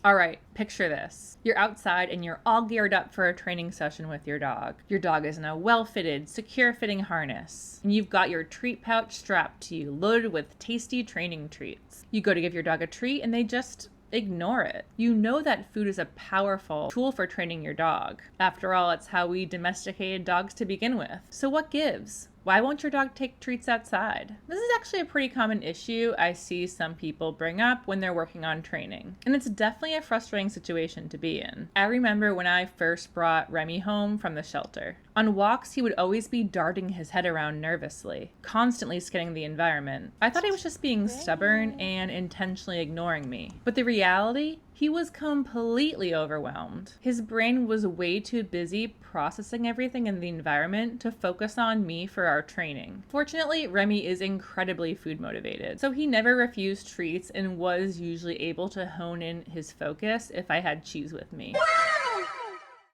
All right, picture this. You're outside and you're all geared up for a training session with your dog. Your dog is in a well-fitted, secure-fitting harness. And you've got your treat pouch strapped to you, loaded with tasty training treats. You go to give your dog a treat and they just ignore it. You know that food is a powerful tool for training your dog. After all, it's how we domesticated dogs to begin with. So what gives? Why won't your dog take treats outside? This is actually a pretty common issue I see some people bring up when they're working on training. And it's definitely a frustrating situation to be in. I remember when I first brought Remy home from the shelter. On walks, he would always be darting his head around nervously, constantly scanning the environment. I thought he was just being stubborn and intentionally ignoring me. But the reality? He was completely overwhelmed. His brain was way too busy processing everything in the environment to focus on me for our training. Fortunately, Remy is incredibly food motivated, so he never refused treats and was usually able to hone in his focus if I had cheese with me.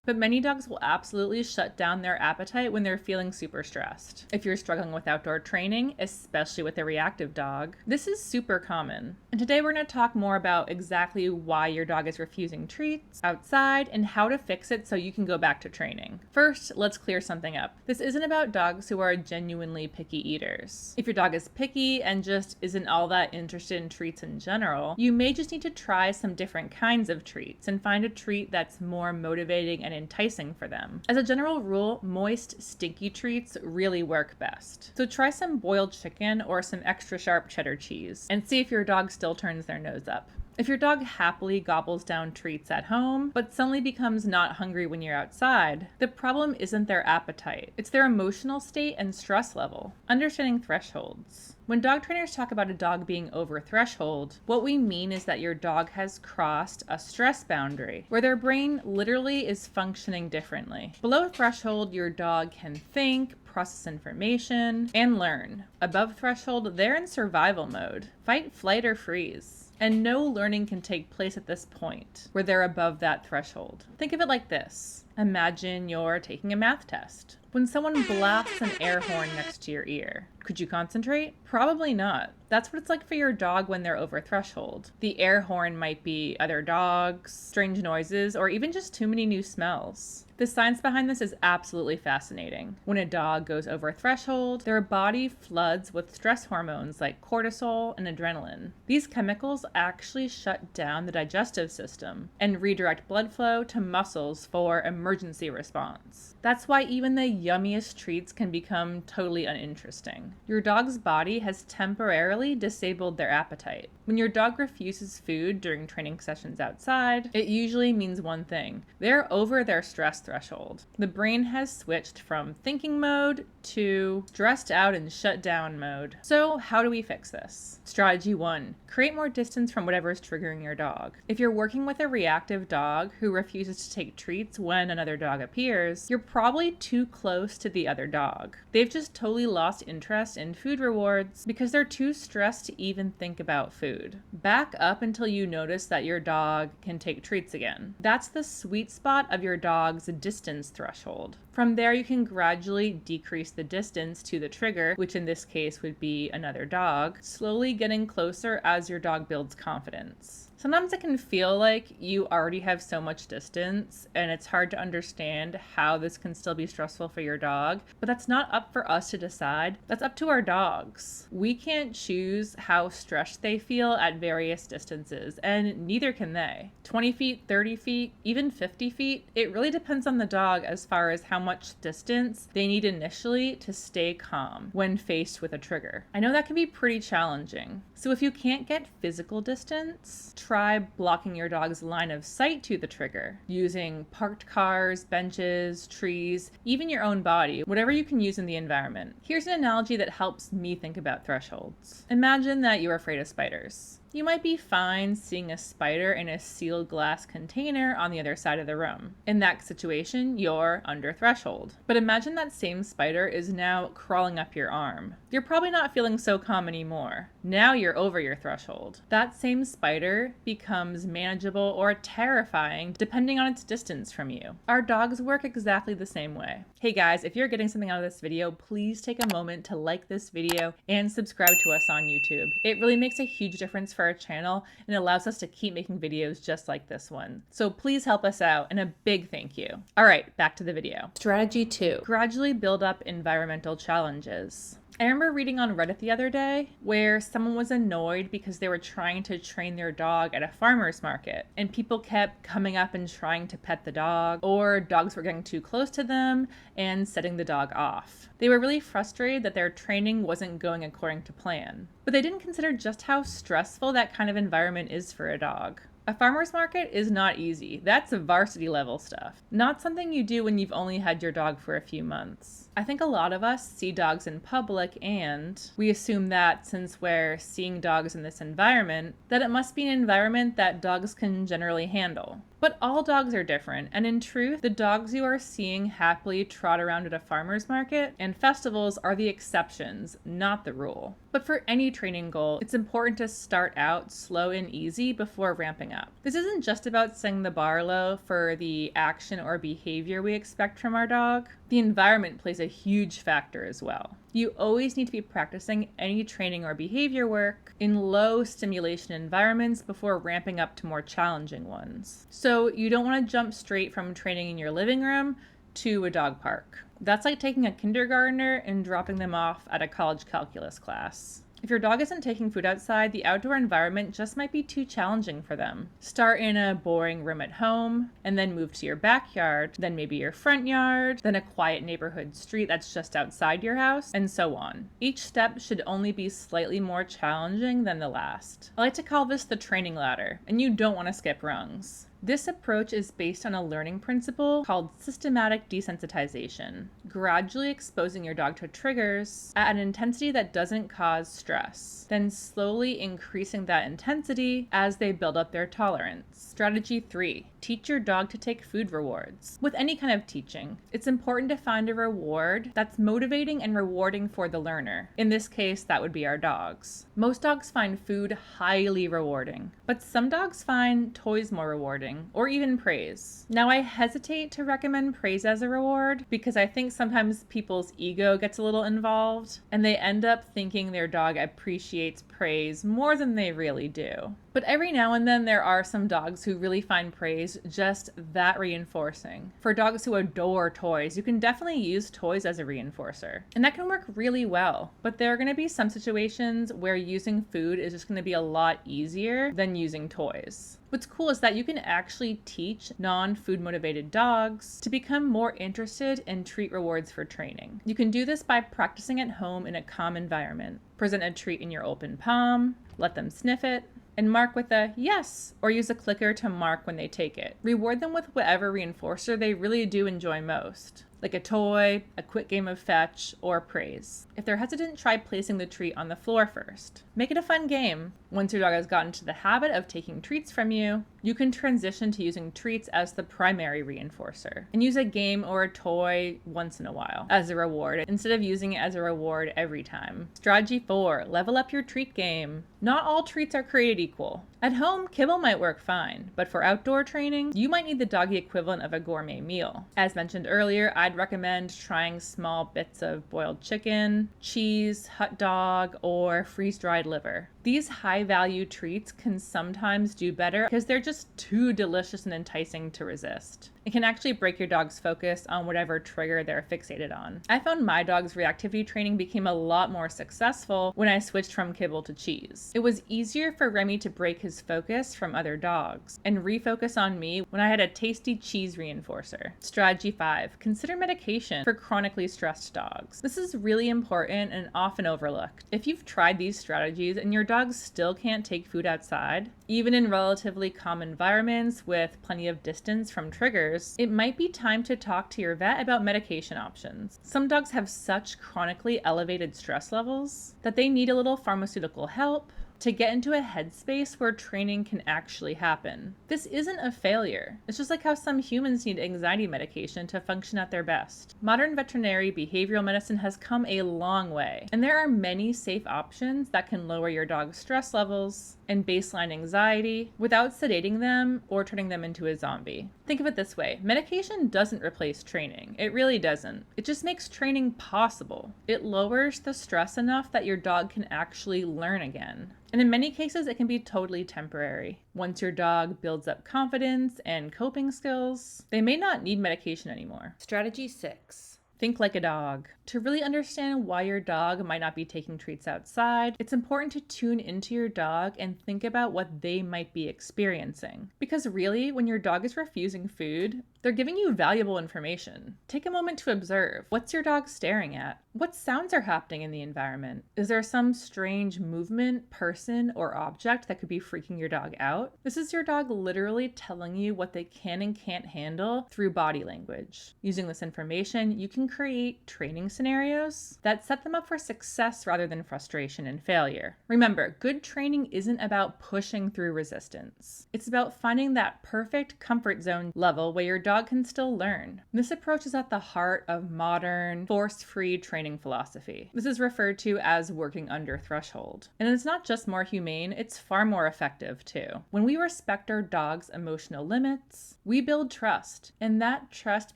But many dogs will absolutely shut down their appetite when they're feeling super stressed. If you're struggling with outdoor training, especially with a reactive dog, this is super common. And today we're going to talk more about exactly why your dog is refusing treats outside and how to fix it so you can go back to training. First, let's clear something up. This isn't about dogs who are genuinely picky eaters. If your dog is picky and just isn't all that interested in treats in general, you may just need to try some different kinds of treats and find a treat that's more motivating and enticing for them. As a general rule, moist, stinky treats really work best. So try some boiled chicken or some extra sharp cheddar cheese and see if your dog still turns their nose up. If your dog happily gobbles down treats at home, but suddenly becomes not hungry when you're outside, the problem isn't their appetite. It's their emotional state and stress level. Understanding thresholds. When dog trainers talk about a dog being over threshold, what we mean is that your dog has crossed a stress boundary where their brain literally is functioning differently. Below threshold, your dog can think, process information, and learn. Above threshold, they're in survival mode. Fight, flight, or freeze. And no learning can take place at this point, where they're above that threshold. Think of it like this. Imagine you're taking a math test. When someone blasts an air horn next to your ear, could you concentrate? Probably not. That's what it's like for your dog when they're over threshold. The air horn might be other dogs, strange noises, or even just too many new smells. The science behind this is absolutely fascinating. When a dog goes over a threshold, their body floods with stress hormones like cortisol and adrenaline. These chemicals actually shut down the digestive system and redirect blood flow to muscles for emergency response. That's why even the yummiest treats can become totally uninteresting. Your dog's body has temporarily disabled their appetite. When your dog refuses food during training sessions outside, it usually means one thing. They're over their stress threshold. The brain has switched from thinking mode to stressed out and shut down mode. So how do we fix this? Strategy 1. Create more distance from whatever is triggering your dog. If you're working with a reactive dog who refuses to take treats when another dog appears, you're probably too close to the other dog. They've just totally lost interest in food rewards because they're too stressed to even think about food. Back up until you notice that your dog can take treats again. That's the sweet spot of your dog's distance threshold. From there, you can gradually decrease the distance to the trigger, which in this case would be another dog, slowly getting closer as your dog builds confidence. Sometimes it can feel like you already have so much distance and it's hard to understand how this can still be stressful for your dog, but that's not up for us to decide. That's up to our dogs. We can't choose how stressed they feel at various distances, and neither can they. 20 feet, 30 feet, even 50 feet, it really depends on the dog as far as how much distance they need initially to stay calm when faced with a trigger. I know that can be pretty challenging. So if you can't get physical distance, try blocking your dog's line of sight to the trigger, using parked cars, benches, trees, even your own body, whatever you can use in the environment. Here's an analogy that helps me think about thresholds. Imagine that you're afraid of spiders. You might be fine seeing a spider in a sealed glass container on the other side of the room. In that situation, you're under threshold. But imagine that same spider is now crawling up your arm. You're probably not feeling so calm anymore. Now you're over your threshold. That same spider becomes manageable or terrifying depending on its distance from you. Our dogs work exactly the same way. Hey guys, if you're getting something out of this video, please take a moment to like this video and subscribe to us on YouTube. It really makes a huge difference for our channel and allows us to keep making videos just like this one. So please help us out, and a big thank you. All right, back to the video. Strategy 2, gradually build up environmental challenges. I remember reading on Reddit the other day where someone was annoyed because they were trying to train their dog at a farmer's market, and people kept coming up and trying to pet the dog, or dogs were getting too close to them and setting the dog off. They were really frustrated that their training wasn't going according to plan, but they didn't consider just how stressful that kind of environment is for a dog. A farmer's market is not easy. That's varsity level stuff. Not something you do when you've only had your dog for a few months. I think a lot of us see dogs in public and we assume that since we're seeing dogs in this environment, that it must be an environment that dogs can generally handle. But all dogs are different, and in truth, the dogs you are seeing happily trot around at a farmer's market and festivals are the exceptions, not the rule. But for any training goal, it's important to start out slow and easy before ramping up. This isn't just about setting the bar low for the action or behavior we expect from our dog. The environment plays a huge factor as well. You always need to be practicing any training or behavior work in low stimulation environments before ramping up to more challenging ones. So you don't want to jump straight from training in your living room to a dog park. That's like taking a kindergartner and dropping them off at a college calculus class. If your dog isn't taking food outside, the outdoor environment just might be too challenging for them. Start in a boring room at home, and then move to your backyard, then maybe your front yard, then a quiet neighborhood street that's just outside your house, and so on. Each step should only be slightly more challenging than the last. I like to call this the training ladder, and you don't want to skip rungs. This approach is based on a learning principle called systematic desensitization, gradually exposing your dog to triggers at an intensity that doesn't cause stress, then slowly increasing that intensity as they build up their tolerance. Strategy 3, teach your dog to take food rewards. With any kind of teaching, it's important to find a reward that's motivating and rewarding for the learner. In this case, that would be our dogs. Most dogs find food highly rewarding, but some dogs find toys more rewarding, or even praise. Now, I hesitate to recommend praise as a reward because I think sometimes people's ego gets a little involved and they end up thinking their dog appreciates praise more than they really do. But every now and then there are some dogs who really find praise just that reinforcing. For dogs who adore toys, you can definitely use toys as a reinforcer. And that can work really well. But there are going to be some situations where using food is just going to be a lot easier than using toys. What's cool is that you can actually teach non-food motivated dogs to become more interested in treat rewards for training. You can do this by practicing at home in a calm environment. Present a treat in your open palm, let them sniff it, and mark with a yes, or use a clicker to mark when they take it. Reward them with whatever reinforcer they really do enjoy most, like a toy, a quick game of fetch, or praise. If they're hesitant, try placing the treat on the floor first. Make it a fun game. Once your dog has gotten to the habit of taking treats from you, you can transition to using treats as the primary reinforcer and use a game or a toy once in a while as a reward instead of using it as a reward every time. Strategy 4, level up your treat game. Not all treats are created equal. At home, kibble might work fine, but for outdoor training, you might need the doggy equivalent of a gourmet meal. As mentioned earlier, I'd recommend trying small bits of boiled chicken, cheese, hot dog, or freeze-dried liver. These high-value treats can sometimes do better because they're just too delicious and enticing to resist. It can actually break your dog's focus on whatever trigger they're fixated on. I found my dog's reactivity training became a lot more successful when I switched from kibble to cheese. It was easier for Remy to break his focus from other dogs and refocus on me when I had a tasty cheese reinforcer. Strategy 5, consider medication for chronically stressed dogs. This is really important and often overlooked. If you've tried these strategies and your dogs still can't take food outside, even in relatively calm environments with plenty of distance from triggers, it might be time to talk to your vet about medication options. Some dogs have such chronically elevated stress levels that they need a little pharmaceutical help, to get into a headspace where training can actually happen. This isn't a failure. It's just like how some humans need anxiety medication to function at their best. Modern veterinary behavioral medicine has come a long way, and there are many safe options that can lower your dog's stress levels and baseline anxiety without sedating them or turning them into a zombie. Think of it this way: medication doesn't replace training. It really doesn't. It just makes training possible. It lowers the stress enough that your dog can actually learn again. And in many cases, it can be totally temporary. Once your dog builds up confidence and coping skills, they may not need medication anymore. Strategy 6. Think like a dog. To really understand why your dog might not be taking treats outside, it's important to tune into your dog and think about what they might be experiencing. Because really, when your dog is refusing food, they're giving you valuable information. Take a moment to observe. What's your dog staring at? What sounds are happening in the environment? Is there some strange movement, person, or object that could be freaking your dog out? This is your dog literally telling you what they can and can't handle through body language. Using this information, you can create training scenarios that set them up for success rather than frustration and failure. Remember, good training isn't about pushing through resistance. It's about finding that perfect comfort zone level where your dog can still learn. This approach is at the heart of modern, force-free training philosophy. This is referred to as working under threshold. And it's not just more humane, it's far more effective too. When we respect our dog's emotional limits, we build trust, and that trust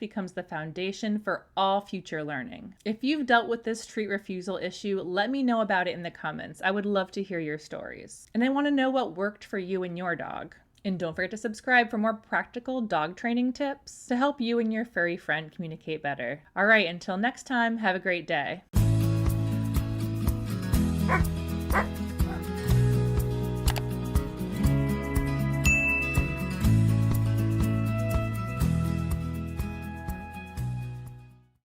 becomes the foundation for all future learning. If you've dealt with this treat refusal issue, let me know about it in the comments. I would love to hear your stories. And I want to know what worked for you and your dog. And don't forget to subscribe for more practical dog training tips to help you and your furry friend communicate better. All right, until next time, have a great day.